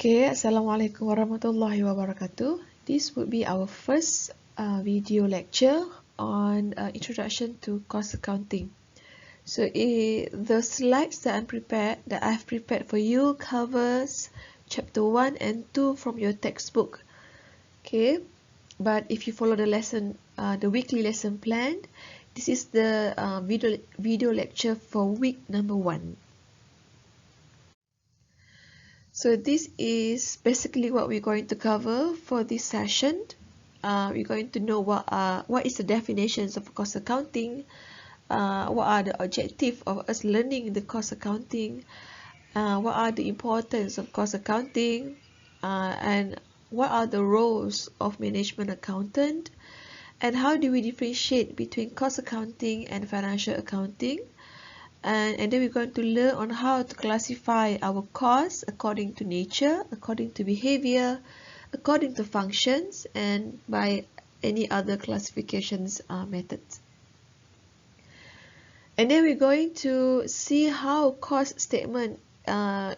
Okay, Assalamualaikum warahmatullahi wabarakatuh. This would be our first video lecture on introduction to cost accounting. So the slides that I've prepared for you covers chapter 1 and 2 from your textbook. Okay, but if you follow the weekly lesson plan, this is the video lecture for week number 1. So this is basically what we're going to cover for this session. We're going to know what is the definitions of cost accounting, what are the objectives of us learning the cost accounting, what are the importance of cost accounting, and what are the roles of management accountant, and how do we differentiate between cost accounting and financial accounting. And then we're going to learn on how to classify our costs according to nature, according to behavior, according to functions, and by any other classifications methods. And then we're going to see how cost statement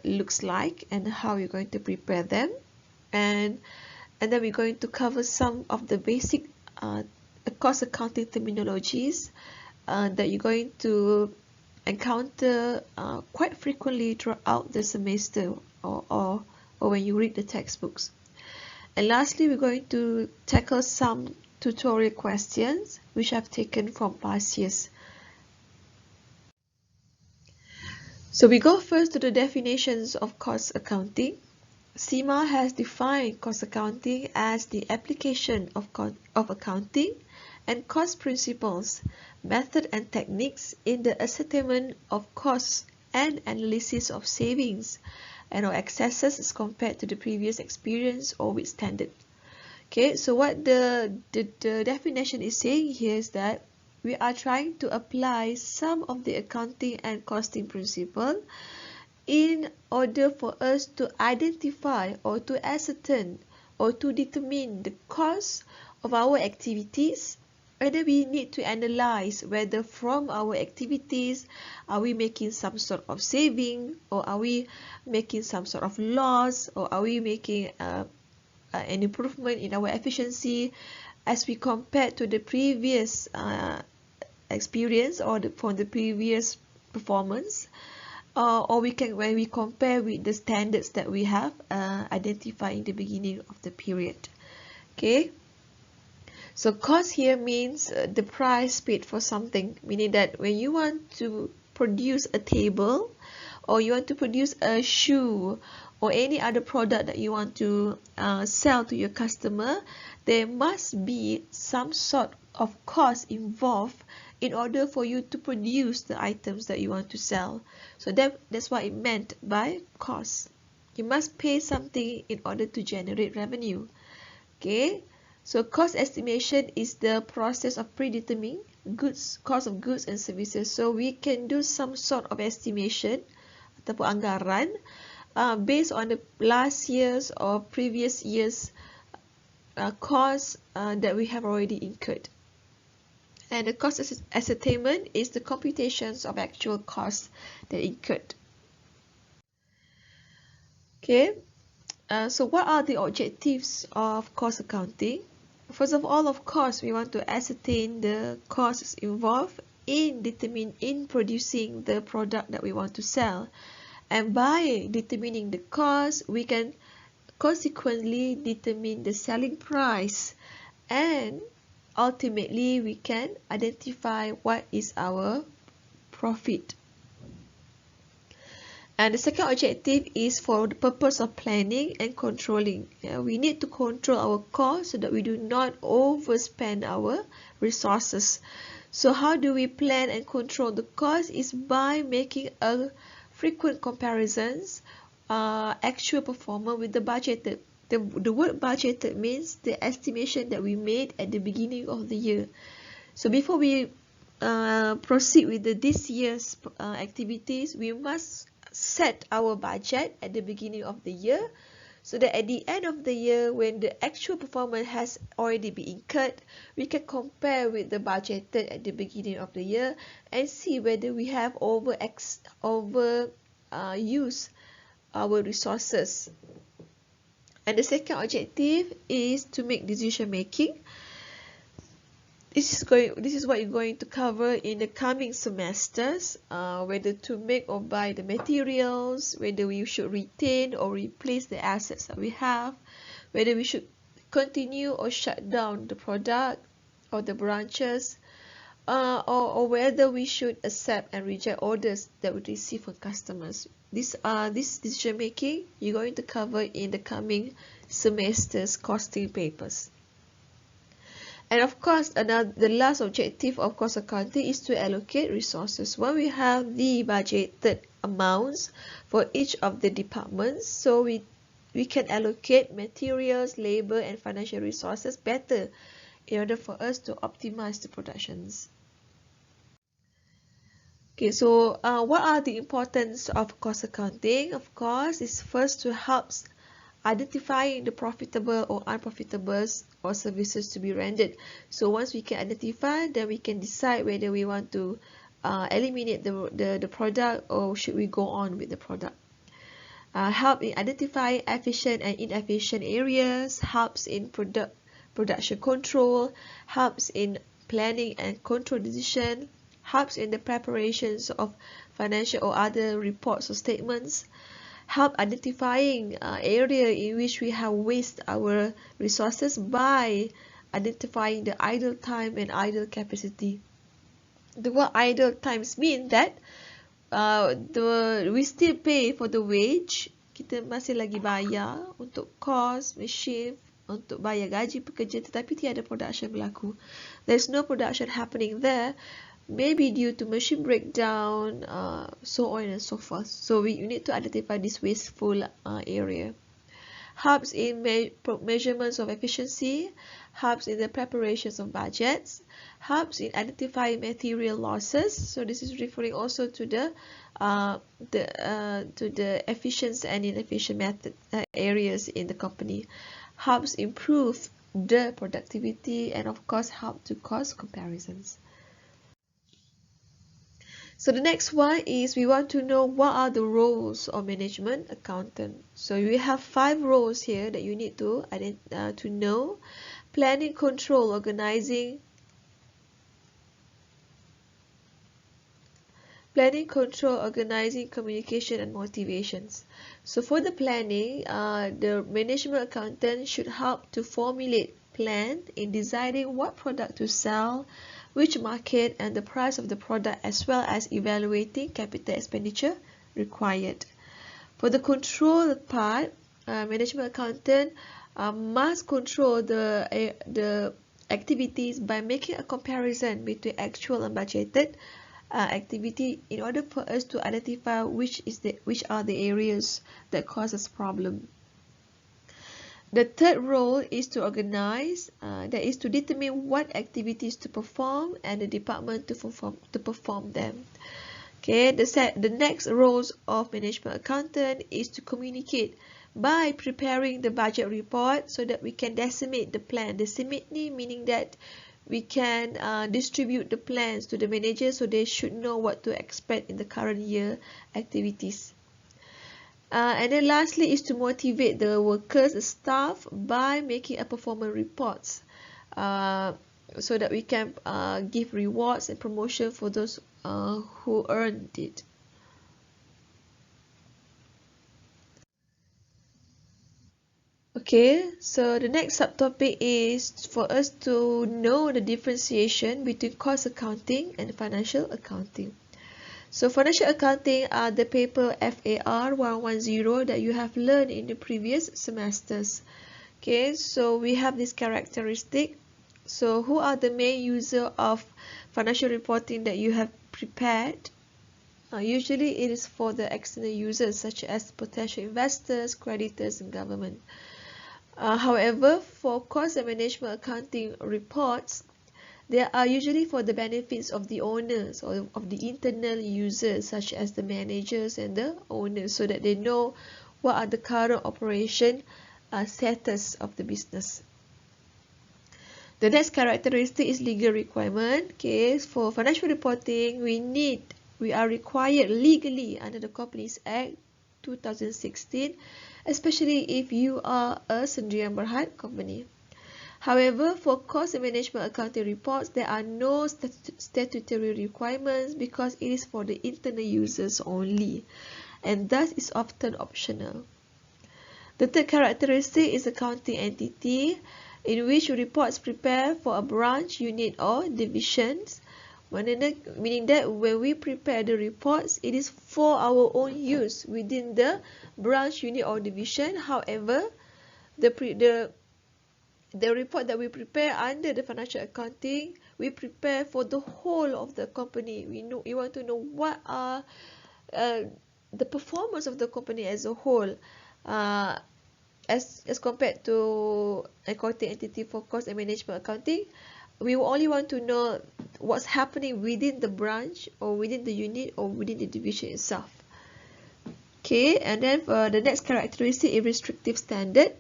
looks like and how we're going to prepare them. And then we're going to cover some of the basic cost accounting terminologies that you're going to encounter quite frequently throughout the semester or when you read the textbooks. And lastly, we're going to tackle some tutorial questions which I've taken from past years. So we go first to the definitions of cost accounting. CIMA has defined cost accounting as the application of accounting and cost principles, method and techniques in the ascertainment of costs and analysis of savings and or excesses as compared to the previous experience or with standard. Okay, so what the definition is saying here is that we are trying to apply some of the accounting and costing principle in order for us to identify or to ascertain or to determine the cost of our activities. And then we need to analyze whether from our activities are we making some sort of saving, or are we making some sort of loss, or are we making an improvement in our efficiency as we compare to the previous experience or from the previous performance, or when we compare with the standards that we have identified in the beginning of the period. Okay. So cost here means the price paid for something, meaning that when you want to produce a table, or you want to produce a shoe, or any other product that you want to sell to your customer, there must be some sort of cost involved in order for you to produce the items that you want to sell. So that's what it meant by cost. You must pay something in order to generate revenue. Okay. So cost estimation is the process of predetermining cost of goods and services. So we can do some sort of estimation ataupun anggaran based on the last year's or previous year's costs that we have already incurred. And the cost ascertainment is the computations of actual costs that incurred. Okay, so what are the objectives of cost accounting? First of all, of course, we want to ascertain the costs involved in producing the product that we want to sell. And by determining the cost, we can consequently determine the selling price, and ultimately we can identify what is our profit. And the second objective is for the purpose of planning and controlling. We need to control our costs so that we do not overspend our resources. So how do we plan and control the cost? Is by making a frequent comparisons, actual performance with the budgeted. The word budgeted means the estimation that we made at the beginning of the year. So before we proceed with this year's activities, we must set our budget at the beginning of the year, so that at the end of the year, when the actual performance has already been incurred, we can compare with the budgeted at the beginning of the year and see whether we have overused our resources. And the second objective is to make decision making. This is what you're going to cover in the coming semesters, whether to make or buy the materials, whether we should retain or replace the assets that we have, whether we should continue or shut down the product or the branches, or whether we should accept and reject orders that we receive from customers. This decision making you're going to cover in the coming semester's costing papers. And of course, the last objective of cost accounting is to allocate resources. When we have the budgeted amounts for each of the departments, so we can allocate materials, labor, and financial resources better in order for us to optimize the productions. Okay, so what are the importance of cost accounting? Of course, it's first to help identifying the profitable or unprofitable or services to be rendered. So once we can identify, then we can decide whether we want to eliminate the product or should we go on with the product. Help in identifying efficient and inefficient areas, helps in production control, helps in planning and control decision, helps in the preparations of financial or other reports or statements, help identifying area in which we have wasted our resources by identifying the idle time and idle capacity. The word idle times mean that we still pay for the wage, kita masih lagi bayar untuk cost, machine, untuk bayar gaji pekerja, tetapi tiada production berlaku. There's no production happening there, maybe due to machine breakdown, so on and so forth. So you need to identify this wasteful area. Helps in measurements of efficiency, helps in the preparations of budgets, helps in identifying material losses. So this is referring also to the efficient and inefficient method areas in the company. Helps improve the productivity and of course help to cost comparisons. So the next one is we want to know what are the roles of management accountant. So we have 5 roles here that you need to know: planning, control, organizing, communication, and motivations. So for the planning, the management accountant should help to formulate plan in deciding what product to sell, which market, and the price of the product, as well as evaluating capital expenditure required. For the control part, management accountant must control the activities by making a comparison between actual and budgeted activity in order for us to identify which are the areas that causes problem. The third role is to organize, that is to determine what activities to perform and the department to perform them. Okay, the next roles of management accountant is to communicate by preparing the budget report so that we can decimate the plan. Decimate meaning that we can distribute the plans to the managers so they should know what to expect in the current year activities. And then lastly is to motivate the workers, the staff, by making a performance reports so that we can give rewards and promotion for those who earned it. Okay, so the next subtopic is for us to know the differentiation between cost accounting and financial accounting. So financial accounting are the paper FAR 110 that you have learned in the previous semesters. Okay, so we have this characteristic. So who are the main user of financial reporting that you have prepared? Usually it is for the external users such as potential investors, creditors, and government. However, for cost and management accounting reports, they are usually for the benefits of the owners or of the internal users such as the managers and the owners, so that they know what are the current operation status of the business. The next characteristic is legal requirement. Okay, for financial reporting, we are required legally under the Companies Act 2016, especially if you are a Sendirian Berhad company. However, for cost and management accounting reports, there are no statutory requirements because it is for the internal users only, and thus is often optional. The third characteristic is accounting entity, in which reports prepared for a branch, unit, or divisions, meaning that when we prepare the reports, it is for our own use within the branch, unit, or division. However, the report that we prepare under the financial accounting, we prepare for the whole of the company. We want to know what are the performance of the company as a whole, as compared to accounting entity for cost and management accounting. We only want to know what's happening within the branch or within the unit or within the division itself. Okay, and then for the next characteristic is restrictive standard.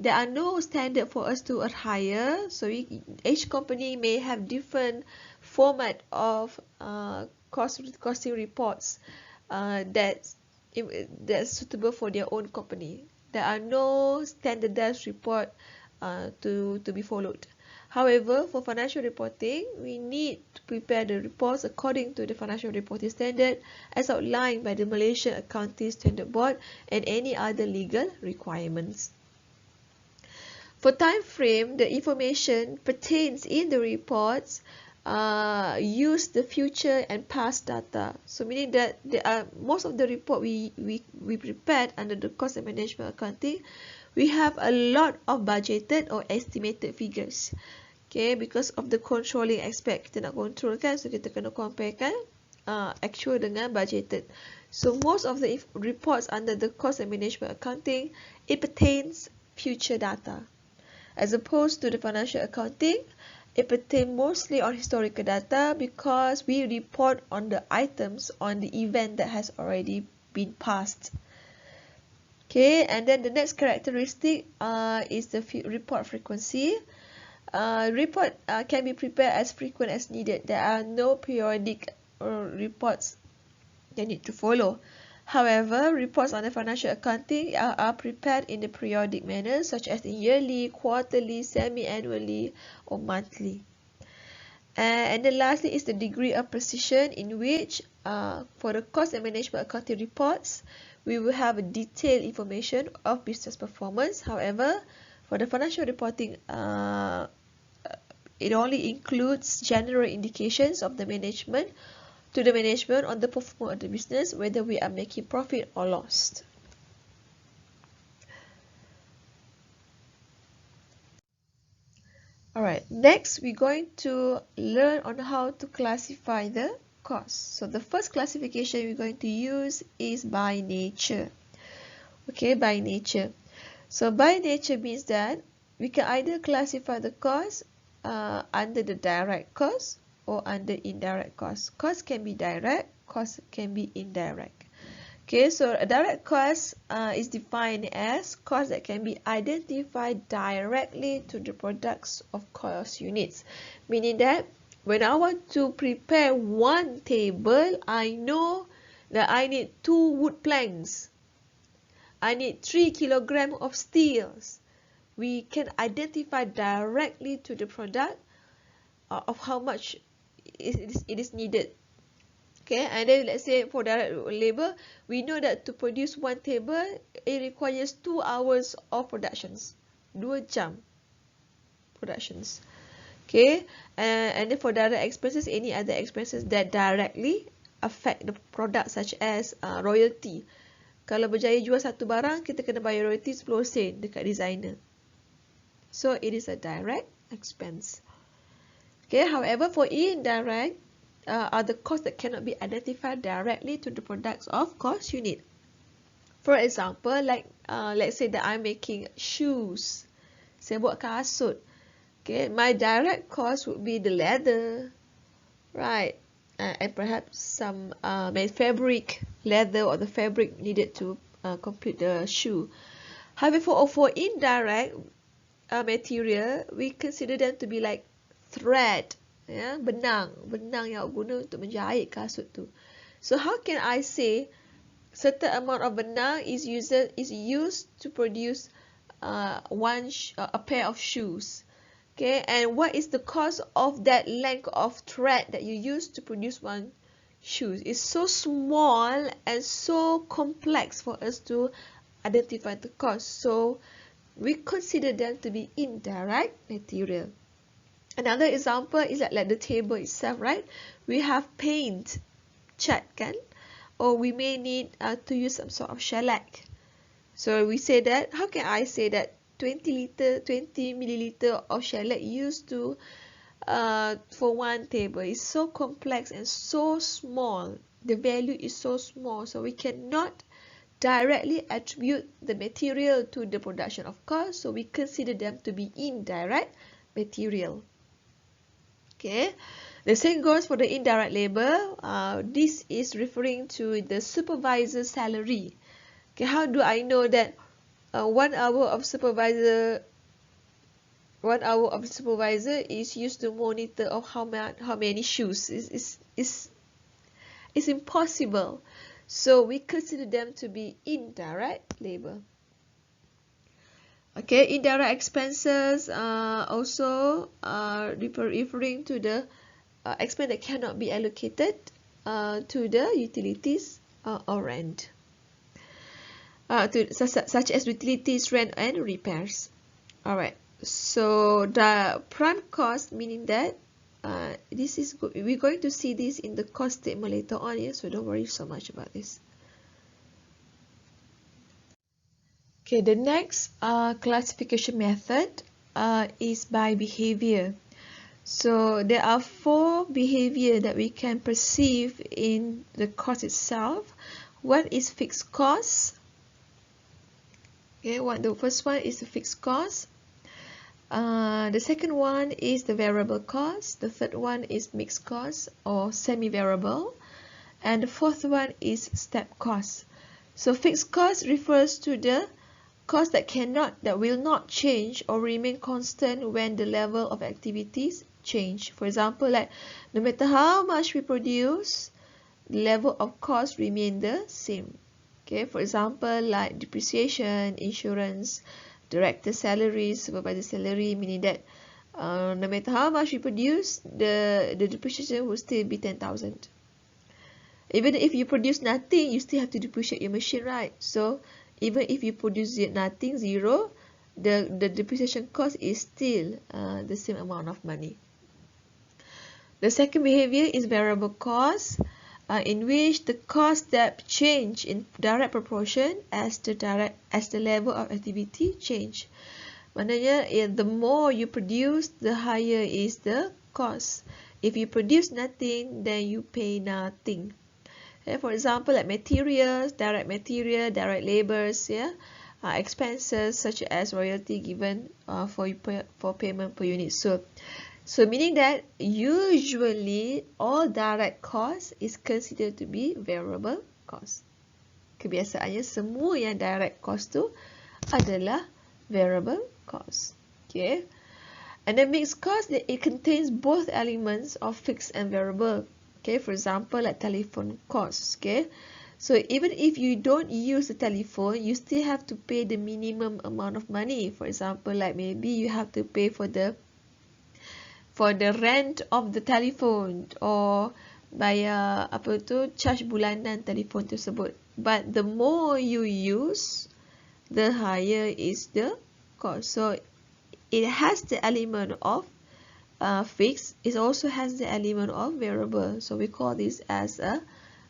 There are no standard for us to adhere, so each company may have different format of costing reports that's suitable for their own company. There are no standardized report to be followed. However, for financial reporting, we need to prepare the reports according to the financial reporting standard as outlined by the Malaysian Accounting Standard Board and any other legal requirements. For time frame, the information pertains in the reports use the future and past data. So meaning that most of the report we prepared under the cost and management accounting, we have a lot of budgeted or estimated figures. Okay, because of the controlling aspect, kita nak control kan, so kita kena compare kan actual dengan budgeted. So most of the reports under the cost and management accounting, it pertains future data. As opposed to the financial accounting, it pertains mostly on historical data because we report on the items on the event that has already been passed. Okay, and then the next characteristic is the report frequency. Report can be prepared as frequent as needed. There are no periodic reports that need to follow. However, reports on the financial accounting are prepared in a periodic manner, such as in yearly, quarterly, semi-annually, or monthly. And then lastly is the degree of precision, in which for the cost and management accounting reports, we will have a detailed information of business performance. However, for the financial reporting, it only includes general indications of the management to the management on the performance of the business, whether we are making profit or lost. Alright, next we're going to learn on how to classify the costs. So the first classification we're going to use is by nature. Okay, by nature. So by nature means that we can either classify the cost under the direct cost or under indirect cost. Cost can be direct, cost can be indirect. Okay, so a direct cost is defined as cost that can be identified directly to the products of cost units. Meaning that when I want to prepare one table, I know that I need 2 wood planks. I need 3 kilograms of steels. We can identify directly to the product of how much it is needed. Okay, and then let's say for direct labor, we know that to produce one table, it requires 2 hours of productions. 2 jam productions. Okay, and then for direct expenses, any other expenses that directly affect the product, such as royalty. Kalau berjaya jual satu barang, kita kena bayar royalty 10 sen dekat designer. So it is a direct expense. Okay, however, for indirect are the costs that cannot be identified directly to the products of cost unit. For example, like let's say that I'm making shoes. Saya buat kasut. Okay, my direct cost would be the leather, right? And perhaps some fabric, leather, or the fabric needed to complete the shoe. However, for indirect material, we consider them to be like thread, ya, benang yang guna untuk menjahit kasut tu. So how can I say certain amount of benang is used to produce a pair of shoes. Okay, and what is the cost of that length of thread that you use to produce one shoe? It's so small and so complex for us to identify the cost. So we consider them to be indirect material. Another example is like the table itself, right? We have paint, cat kan? Or we may need to use some sort of shellac. So we say that, how can I say that 20 milliliter of shellac used to for one table is so complex and so small. The value is so small, so we cannot directly attribute the material to the production of cost, so we consider them to be indirect material. Okay, the same goes for the indirect labor. This is referring to the supervisor's salary. Okay, how do I know that 1 hour of supervisor is used to monitor of how many shoes? It's impossible. So we consider them to be indirect labor. Okay, indirect expenses also referring to the expense that cannot be allocated to the utilities or rent, such as utilities, rent, and repairs. Alright, so the prime cost, meaning that we're going to see this in the cost statement later on, yeah? So don't worry so much about this. Okay, the next classification method is by behavior. So there are 4 behavior that we can perceive in the cost itself. One is fixed cost. Okay, the first one is the fixed cost. The second one is the variable cost. The third one is mixed cost or semi-variable. And the fourth one is step cost. So fixed cost refers to the cost that will not change or remain constant when the level of activities change. For example, like no matter how much we produce, the level of cost remain the same. Okay, for example, like depreciation, insurance, director salary, supervisor salary, meaning that no matter how much we produce, the depreciation will still be 10,000. Even if you produce nothing, you still have to depreciate your machine, right? So even if you produce nothing, zero, the depreciation cost is still the same amount of money. The second behavior is variable cost, in which the cost that change in direct proportion as the level of activity change. Maknanya, the more you produce, the higher is the cost. If you produce nothing, then you pay nothing. For example, like materials, direct labors, yeah, expenses such as royalty given for payment per unit. So meaning that usually all direct cost is considered to be variable cost. Kebiasaannya semua yang direct cost tu adalah variable cost. Okay. And the mixed cost, it contains both elements of fixed and variable. Okay, for example, like telephone costs. Okay, so even if you don't use the telephone, you still have to pay the minimum amount of money. For example, like maybe you have to pay for the rent of the telephone or bayar charge bulanan telefon tersebut. But the more you use, the higher is the cost. So it has the element of fixed. It also has the element of variable. So we call this as a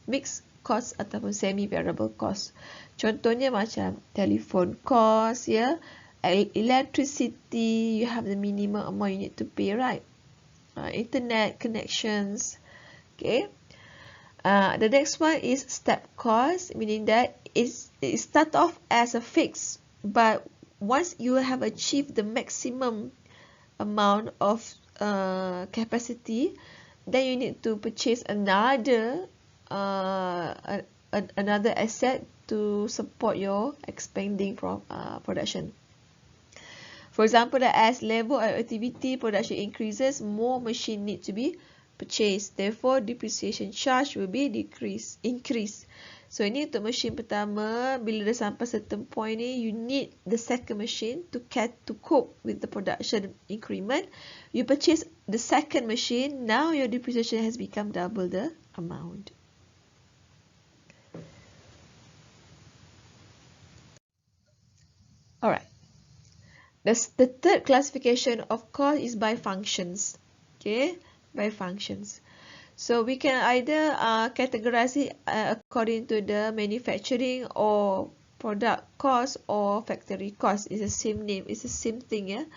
mixed cost ataupun semi-variable cost. Contohnya macam telephone cost, ya, electricity, you have the minimum amount you need to pay, right? Internet connections. Okay. The next one is step cost, meaning that it starts off as a fix, but once you have achieved the maximum amount of capacity, then you need to purchase another asset to support your expanding production. For example, as level of activity production increases, more machine need to be purchased. Therefore, depreciation charge will be increased. So ini untuk mesin pertama, bila dah sampai certain point ni, you need the second machine to cope with the production increment. You purchase the second machine, now your depreciation has become double the amount. Alright. The third classification of cost is by functions. Okay, by functions. So we can either categorize it according to the manufacturing or product cost or factory cost. It's the same name, it's the same thing, yeah.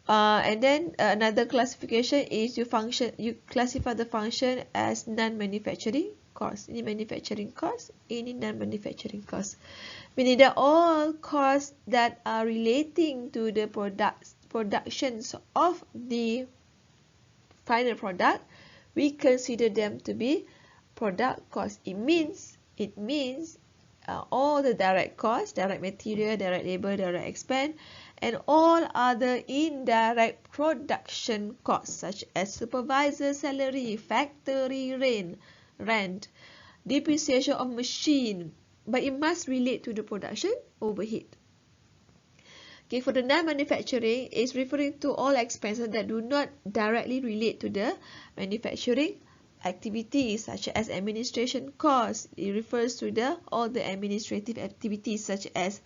And then another classification is you classify the function as non-manufacturing cost. Ini manufacturing cost, ini non-manufacturing cost. Meaning that all costs that are relating to the productions of the final product, we consider them to be product cost. It means all the direct costs, direct material, direct labor, direct expense, and all other indirect production costs such as supervisor salary, factory rent, depreciation of machine, but it must relate to the production overhead. Okay, for the non-manufacturing, is referring to all expenses that do not directly relate to the manufacturing activities, such as administration costs. It refers to all the administrative activities such as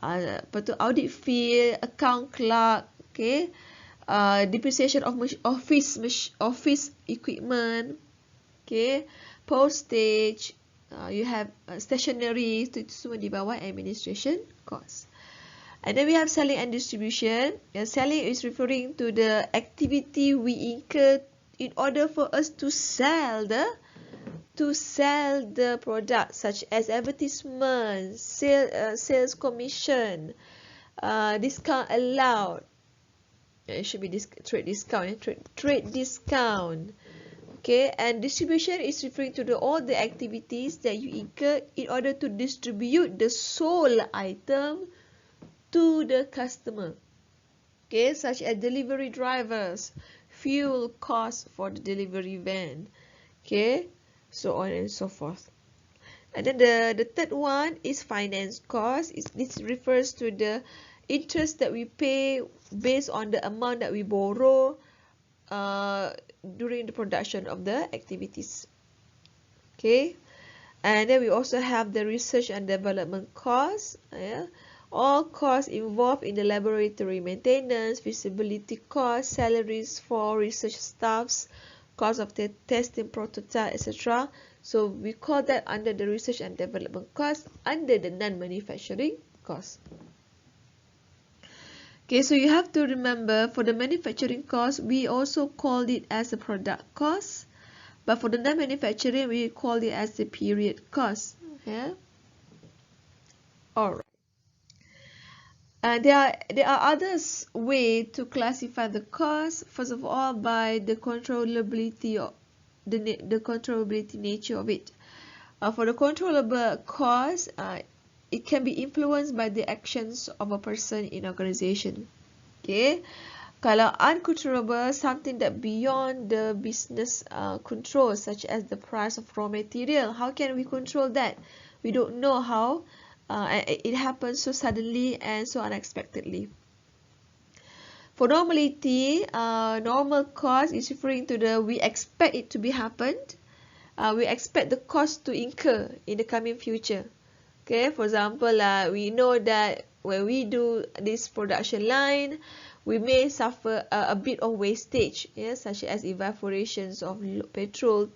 audit fee, account clerk, okay, depreciation of office equipment, okay, postage, you have stationery, itu semua di bawah administration cost. And then we have selling and distribution. Selling is referring to the activity we incur in order for us to sell the product, such as advertisement, sales commission, discount allowed. It should be trade discount. Trade discount. Okay, and distribution is referring to all the activities that you incur in order to distribute the sold item to the customer. Okay, such as delivery drivers, fuel costs for the delivery van, okay, so on and so forth. And then the third one is finance cost. This refers to the interest that we pay based on the amount that we borrow during the production of the activities. Okay, and then we also have the research and development costs. All costs involved in the laboratory maintenance, feasibility costs, salaries for research staffs, cost of the testing prototype, etc. So we call that under the research and development cost, under the non-manufacturing cost. Okay, so you have to remember, for the manufacturing cost, we also call it as a product cost, but for the non-manufacturing, we call it as the period cost. Yeah. All right. There are other ways to classify the cost. First of all, by the controllability of the controllability nature of it. For the controllable cost, it can be influenced by the actions of a person in organization. Okay, kalau uncontrollable, something that beyond the business control, such as the price of raw material. How can we control that? We don't know how. It happens so suddenly and so unexpectedly. For normality, normal cost is referring to we expect it to be happened. We expect the cost to incur in the coming future. Okay, for example, we know that when we do this production line, we may suffer a bit of wastage, such as evaporations of petrol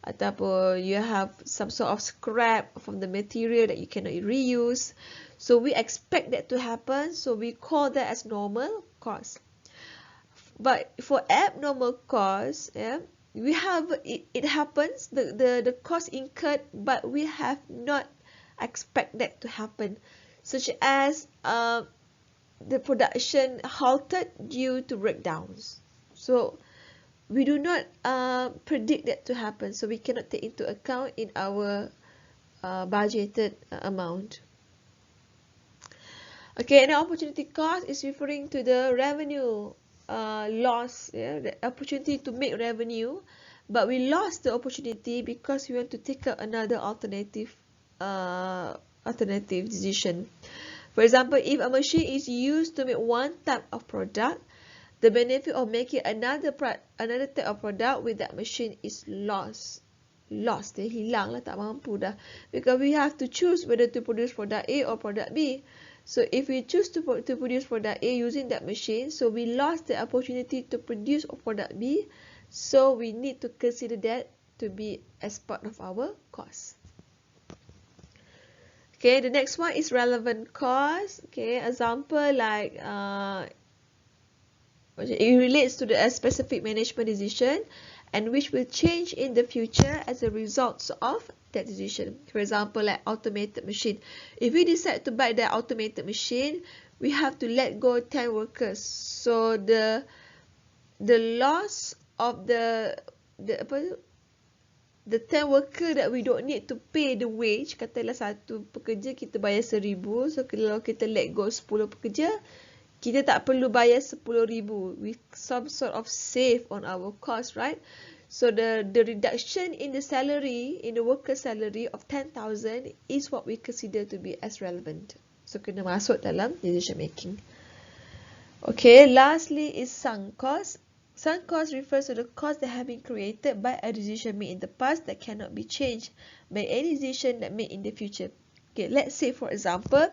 ataupun you have some sort of scrap from the material that you cannot reuse. So we expect that to happen, so we call that as normal cost. But for abnormal cost, we have it happens, the cost incurred, but we have not expect that to happen, such as the production halted due to breakdowns. So we do not predict that to happen, so we cannot take into account in our budgeted amount. Okay, and the opportunity cost is referring to the revenue lost the opportunity to make revenue, but we lost the opportunity because we want to take up another alternative decision. For example, if a machine is used to make one type of product, the benefit of making another type of product with that machine is lost. Dia hilang lah, tak mampu dah. Because we have to choose whether to produce product A or product B. So if we choose to produce product A using that machine, so we lost the opportunity to produce product B. So we need to consider that to be as part of our cost. Okay, the next one is relevant cost. Okay, example like it relates to a specific management decision and which will change in the future as a result of that decision. For example, like automated machine. If we decide to buy that automated machine, we have to let go 10 workers. So the loss of the 10 worker that we don't need to pay the wage, katalah satu pekerja kita bayar 1,000, so kalau kita let go 10 pekerja, kita tak perlu bayar 10,000. We some sort of save on our cost, right? So the reduction in the salary, in the worker salary of 10,000 is what we consider to be as relevant. So kena masuk dalam decision making. Okay, lastly is sunk cost. Sunk cost refers to the costs that have been created by a decision made in the past that cannot be changed by any decision that made in the future. Okay, let's say for example,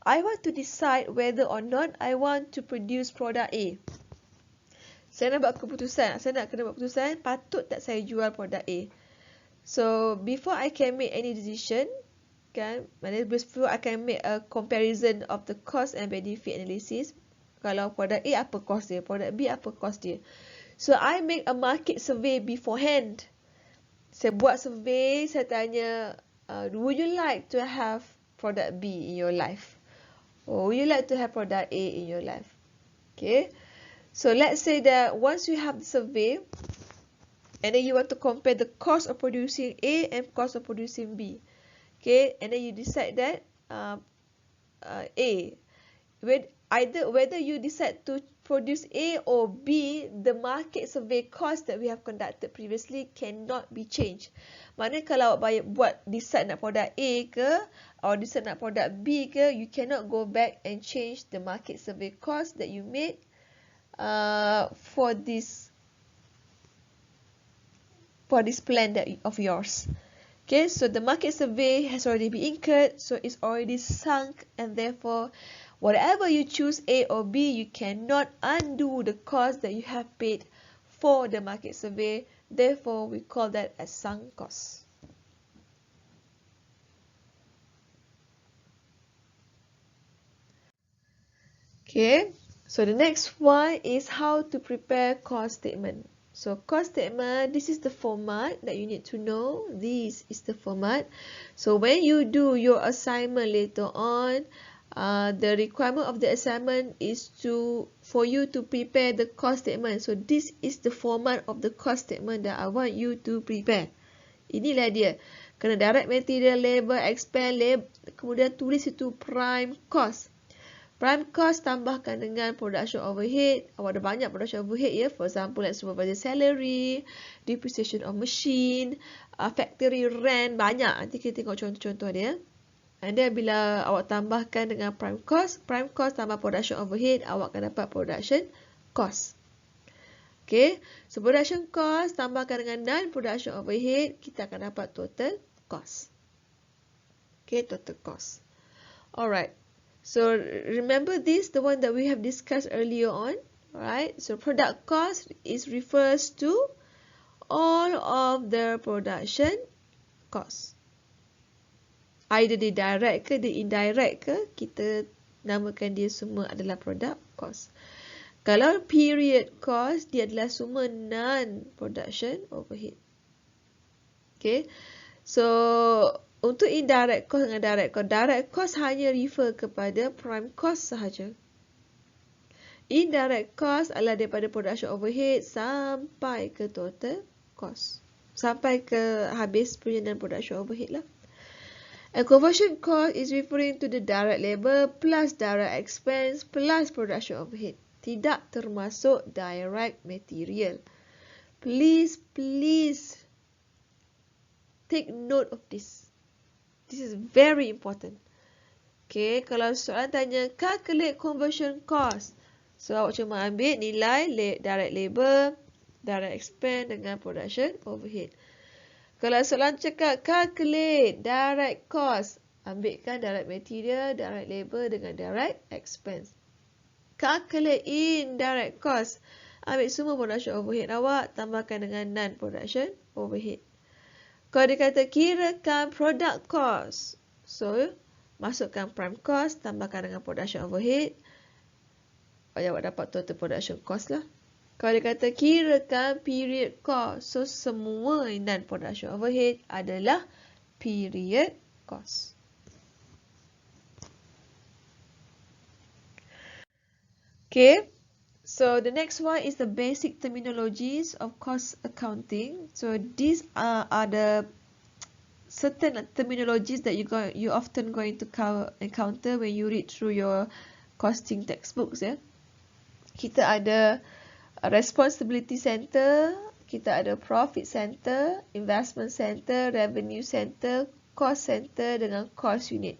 I want to decide whether or not I want to produce product A. Saya nak buat keputusan, patut tak saya jual produk A. So before I can make any decision, kan, before I can make a comparison of the cost and benefit analysis, kalau produk A apa cost dia, produk B apa cost dia. So I make a market survey beforehand. Saya buat survey, saya tanya, would you like to have product B in your life? Or would you like to have product A in your life? Okay. So let's say that once you have the survey, and then you want to compare the cost of producing A and cost of producing B. Okay. And then you decide that A. Whether you decide to produce A or B, the market survey cost that we have conducted previously cannot be changed. Maknanya kalau awak decide nak produk A ke, or decide nak produk B ke, you cannot go back and change the market survey cost that you made for this plan of yours. Okay, so the market survey has already been incurred, so it's already sunk, and therefore whatever you choose A or B, you cannot undo the cost that you have paid for the market survey. Therefore, we call that as sunk cost. Okay, so the next one is how to prepare cost statement. So cost statement, this is the format that you need to know. This is the format. So when you do your assignment later on, the requirement of the assignment is for you to prepare the cost statement. So this is the format of the cost statement that I want you to prepare. Inilah dia. Kena direct material, labor, expense, kemudian tulis itu prime cost. Prime cost tambahkan dengan production overhead. Awak ada banyak production overhead ya. For example, like supervisor salary, depreciation of machine, factory rent, banyak. Nanti kita tengok contoh-contoh dia. And then bila awak tambahkan dengan prime cost tambah production overhead, awak akan dapat production cost. Okay, so production cost tambahkan dengan non-production overhead, kita akan dapat total cost. Okay, total cost. Alright, so remember this, the one that we have discussed earlier on. Alright, so product cost refers to all of the production cost. Either dia direct ke, dia indirect ke, kita namakan dia semua adalah product cost. Kalau period cost, dia adalah semua non-production overhead. Okay, so untuk indirect cost dengan direct cost hanya refer kepada prime cost sahaja. Indirect cost adalah daripada production overhead sampai ke total cost. Sampai ke habis punya non-production overhead lah. And conversion cost is referring to the direct labor plus direct expense plus production overhead. tidak termasuk direct material. Please take note of this. This is very important. Okay, kalau soalan tanya calculate conversion cost, so awak cuma ambil nilai direct labor, direct expense dengan production overhead. Kalau soalan cakap calculate direct cost, ambilkan direct material, direct labor dengan direct expense. Calculate indirect cost, ambil semua production overhead awak, tambahkan dengan non-production overhead. Kalau dia kata kirakan product cost, so masukkan prime cost, tambahkan dengan production overhead, awak dapat total production cost lah. Kalau dia kata kirakan period cost, so semua non-production overhead adalah period cost. Okay, so the next one is the basic terminologies of cost accounting. So these are the certain terminologies that you often going to encounter when you read through your costing textbooks. Yeah, kita ada responsibility center, kita ada profit center, investment center, revenue center, cost center dengan cost unit.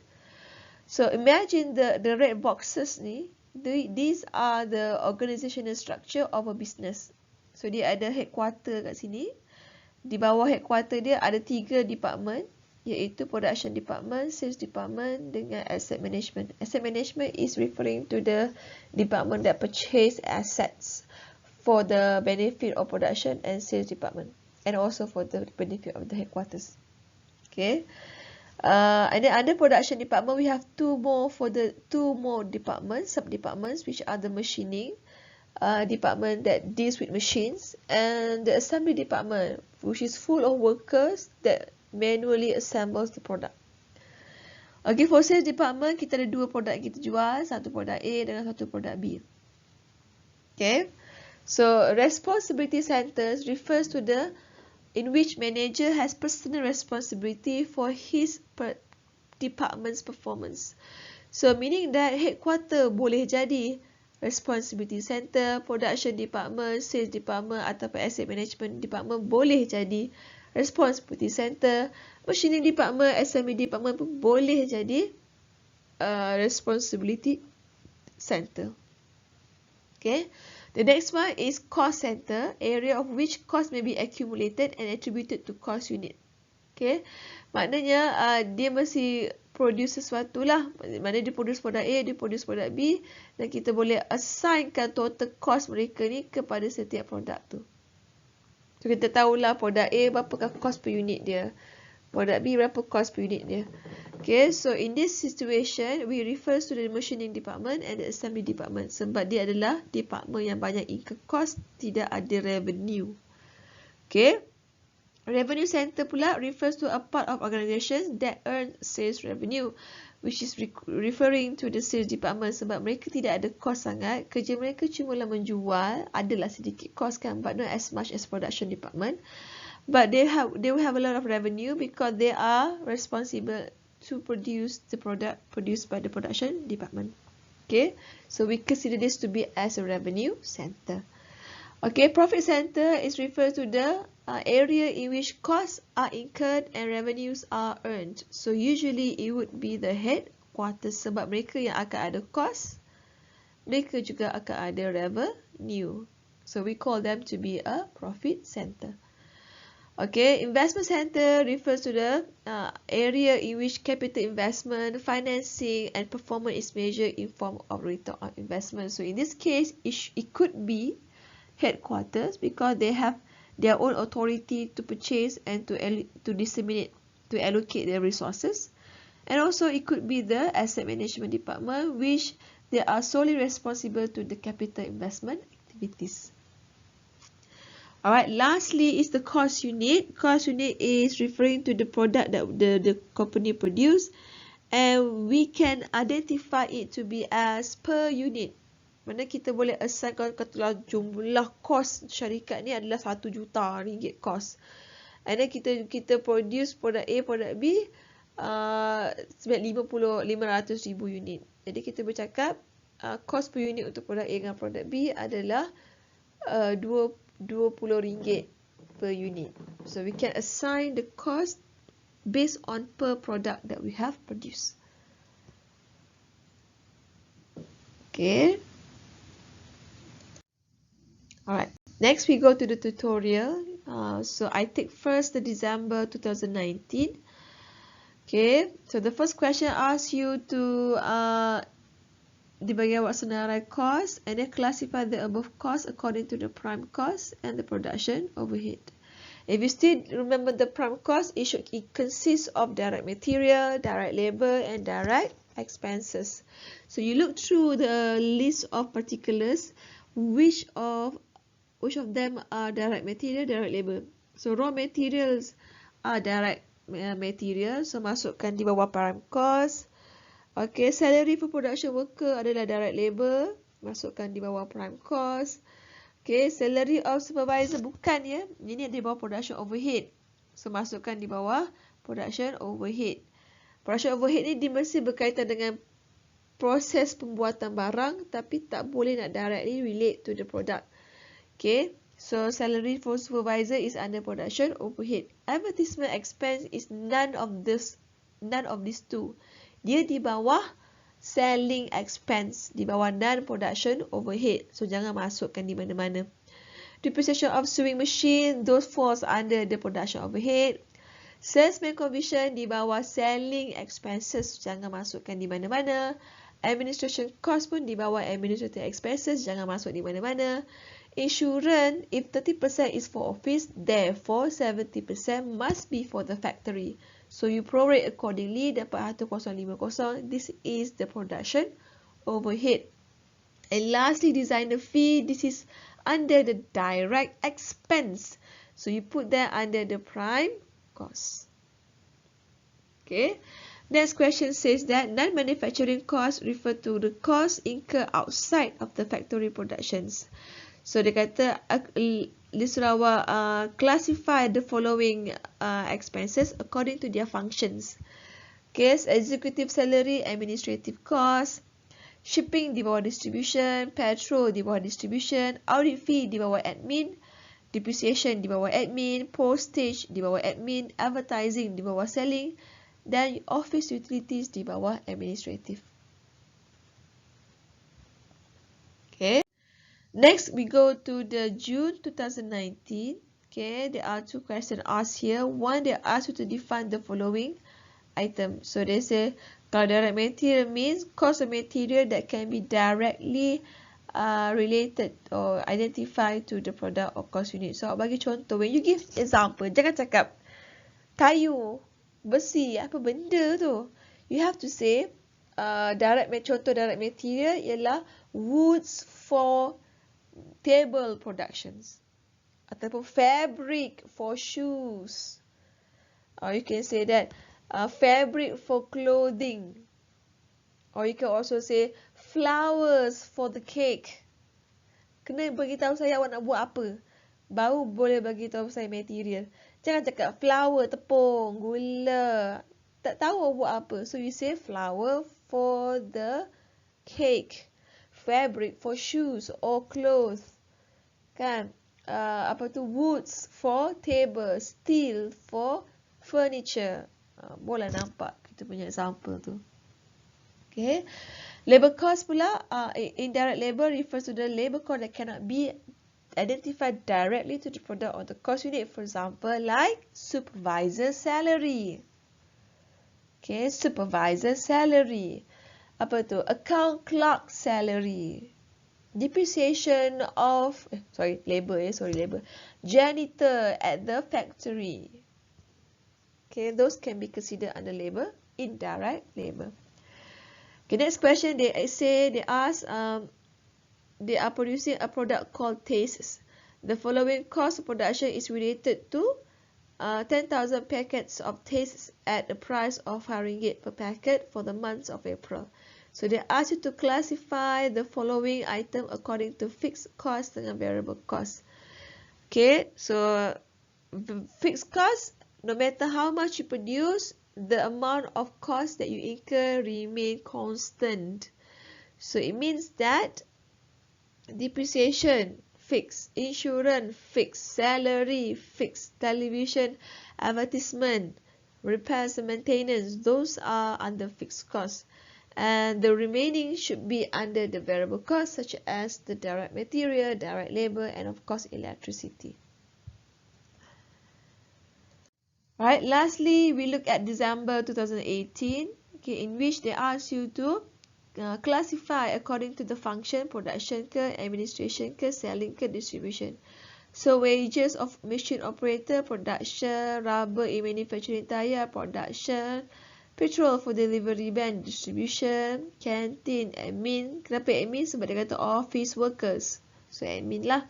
So imagine the red boxes ni, these are the organizational structure of a business. So dia ada headquarter kat sini. Di bawah headquarter dia ada 3 department, iaitu production department, sales department dengan asset management. Asset management is referring to the department that purchase assets for the benefit of production and sales department, and also for the benefit of the headquarters. Okay. And then under production department, we have two more departments, sub-departments, which are the machining department that deals with machines, and the assembly department, which is full of workers that manually assembles the product. Okay, for sales department, kita ada 2 produk kita jual, satu produk A dengan satu produk B. Okay, so responsibility centers refers to the in which manager has personal responsibility for his department's performance. So meaning that headquarter boleh jadi responsibility center, production department, sales department ataupun asset management department boleh jadi responsibility center, machining department, assembly department pun boleh jadi responsibility center. Okay, the next one is cost center, area of which cost may be accumulated and attributed to cost unit. Okay, maknanya dia mesti produce sesuatu lah. Mana dia produce produk A, dia produce produk B, dan kita boleh assignkan total cost mereka ni kepada setiap produk tu. So kita tahulah produk A berapakah cost per unit dia, produk B berapa cost per unit dia. Okay, so in this situation we refer to the machining department and the assembly department sebab dia adalah department yang banyak incur cost, tidak ada revenue. Okay, revenue center pula refers to a part of organization that earn sales revenue, which is referring to the sales department sebab mereka tidak ada cost sangat, kerja mereka cuma lah menjual, adalah sedikit cost kan, but not as much as production department, but they will have a lot of revenue because they are responsible to produce the product produced by the production department. Okay, so we consider this to be as a revenue center. Okay, profit center is referred to the area in which costs are incurred and revenues are earned. So usually it would be the headquarters sebab mereka yang akan ada cost, mereka juga akan ada revenue. So we call them to be a profit center. Okay, investment center refers to the area in which capital investment, financing and performance is measured in form of return on investment. So in this case, it could be headquarters because they have their own authority to purchase and to disseminate, to allocate their resources. And also it could be the asset management department, which they are solely responsible to the capital investment activities. Alright, lastly is the cost unit. Cost unit is referring to the product that the company produce, and we can identify it to be as per unit. Mana kita boleh assign, katalah jumlah kos syarikat ni adalah 1 juta ringgit kos. And then kita produce produk A, produk B sebanyak 500,000 unit. Jadi kita bercakap cost per unit untuk produk A dengan produk B adalah RM20 per unit. So we can assign the cost based on per product that we have produced. Okay. Alright. Next we go to the tutorial. So I take first the December 2019. Okay. So the first question asks you to di bagian awak senarai cost and then classify the above cost according to the prime cost and the production overhead. If you still remember the prime cost, it consists of direct material, direct labor, and direct expenses. So you look through the list of particulars, which of them are direct material, direct labor. So raw materials are direct material, so masukkan di bawah prime cost. Okay, salary for production worker adalah direct labor, masukkan di bawah prime cost. Okay, salary of supervisor bukan ya, ini di bawah production overhead. So masukkan di bawah production overhead. Production overhead ni dia mesti berkaitan dengan proses pembuatan barang tapi tak boleh nak directly relate to the product. Okay, so salary for supervisor is under production overhead. Advertisement expense is none of these two. Dia di bawah selling expense, di bawah non-production overhead. So, jangan masukkan di mana-mana. Depreciation of sewing machine, those falls under the production overhead. Salesman commission di bawah selling expenses, jangan masukkan di mana-mana. Administration cost pun di bawah administrative expenses, jangan masuk di mana-mana. Insurance, if 30% is for office, therefore 70% must be for the factory. So you prorate accordingly, dapat 1050. This is the production overhead. And lastly, designer fee, this is under the direct expense. So you put that under the prime cost. Okay. Next question says that non-manufacturing costs refer to the costs incurred outside of the factory productions. So dia kata dia suruh awak classify the following expenses according to their functions. Okay, executive salary, administrative cost, shipping di bawah distribution, petrol di bawah distribution, audit fee di bawah admin, depreciation di bawah admin, postage di bawah admin, advertising di bawah selling, dan office utilities di bawah administrative. Okay. Next, we go to the June 2019. Okay, there are two questions asked here. One, they ask you to define the following item. So they say, kalau direct material means cost of material that can be directly related or identified to the product or cost unit. So, bagi contoh, when you give example, jangan cakap kayu, besi, apa benda tu. You have to say, contoh direct material ialah woods for table productions ataupun fabric for shoes, or you can say that fabric for clothing, or you can also say flowers for the cake. Kena beritahu saya awak nak buat apa, baru boleh beritahu saya material. Jangan cakap flour, tepung, gula, tak tahu awak buat apa. So you say flour for the cake, fabric for shoes or clothes, kan? Woods for table, steel for furniture. Boleh nampak kita punya example tu. Okay. Labor cost pula, indirect labor refers to the labor cost that cannot be identified directly to the product or the cost unit. For example, like supervisor salary. Okay, supervisor salary. Account clerk salary. Depreciation of labor. Janitor at the factory. Okay, those can be considered under labor, indirect labor. Okay, next question, they ask, they are producing a product called tastes. The following cost of production is related to 10,000 packets of tastes at a price of RM5 per packet for the month of April. So they ask you to classify the following item according to fixed cost and variable cost. Okay, so fixed cost, no matter how much you produce, the amount of cost that you incur remain constant. So it means that depreciation fixed, insurance fixed, salary fixed, television, advertisement, repairs and maintenance, those are under fixed costs. And the remaining should be under the variable costs, such as the direct material, direct labor, and of course electricity. Right, lastly, we look at December 2018, okay, in which they ask you to classify according to the function, production ke, administration ke, selling ke, distribution. So wages of machine operator, production, rubber in manufacturing tire, production, petrol for delivery van, distribution, canteen, admin. Kenapa admin? Sebab dia kata office workers. So admin lah.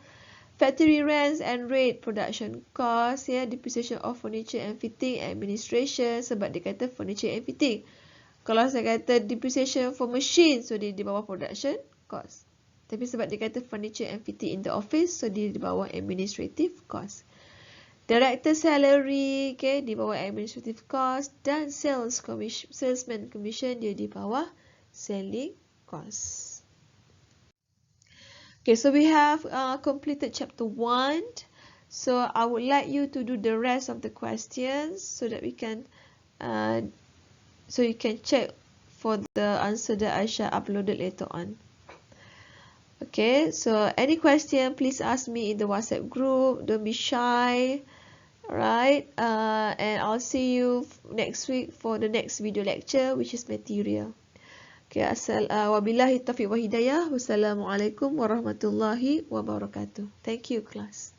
Factory rents and rate, production cost, ya, depreciation of furniture and fitting, administration, sebab dia kata furniture and fitting. Kalau saya kata depreciation for machine, so dia di bawah production cost. Tapi sebab dia kata furniture and fitting in the office, so dia di bawah administrative cost. Director salary, okay, di bawah administrative cost, dan salesman commission dia di bawah selling cost. Okay, so we have completed chapter 1. So I would like you to do the rest of the questions so that we can, so you can check for the answer that I shall upload it later on. Okay, so any question, please ask me in the WhatsApp group. Don't be shy. Alright, and I'll see you next week for the next video lecture, which is material. Okay, wabillahi taufiq wa hidayah. Wassalamualaikum warahmatullahi wabarakatuh. Thank you, class.